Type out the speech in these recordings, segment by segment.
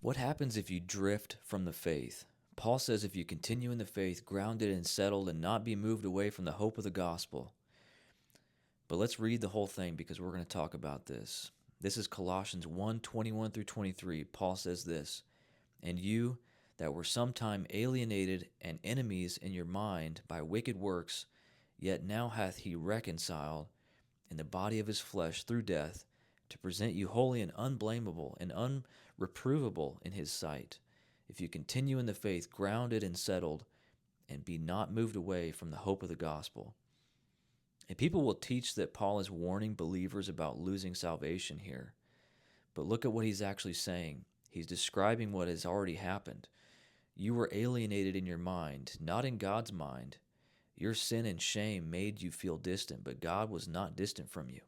What happens if you drift from the faith? Paul says if you continue in the faith, grounded and settled, and not be moved away from the hope of the gospel. But let's read the whole thing because we're going to talk about this. This is Colossians 1:21 through 23. Paul says this, "And you that were sometime alienated and enemies in your mind by wicked works, yet now hath he reconciled in the body of his flesh through death, to present you holy and unblameable and unreprovable in his sight, if you continue in the faith, grounded and settled, and be not moved away from the hope of the gospel." And people will teach that Paul is warning believers about losing salvation here. But look at what he's actually saying. He's describing what has already happened. You were alienated in your mind, not in God's mind. Your sin and shame made you feel distant, but God was not distant from you.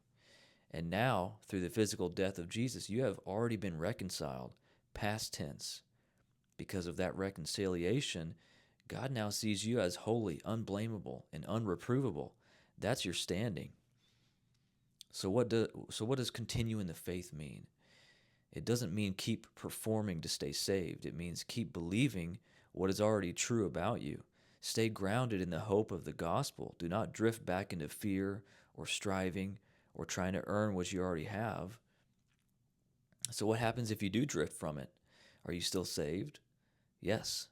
And now, through the physical death of Jesus, you have already been reconciled, past tense. Because of that reconciliation, God now sees you as holy, unblameable, and unreprovable. That's your standing. So what does continue in the faith mean? It doesn't mean keep performing to stay saved. It means keep believing what is already true about you. Stay grounded in the hope of the gospel. Do not drift back into fear or striving or trying to earn what you already have. So what happens if you do drift from it? Are you still saved? Yes,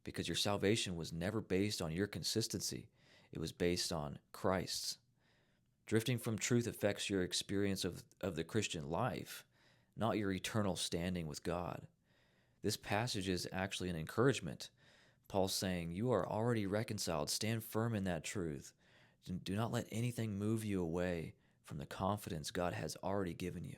because your salvation was never based on your consistency. It was based on Christ's. Drifting from truth affects your experience of the Christian life, not your eternal standing with God. This passage is actually an encouragement. Paul's saying, you are already reconciled. Stand firm in that truth. Do not let anything move you away from the confidence God has already given you.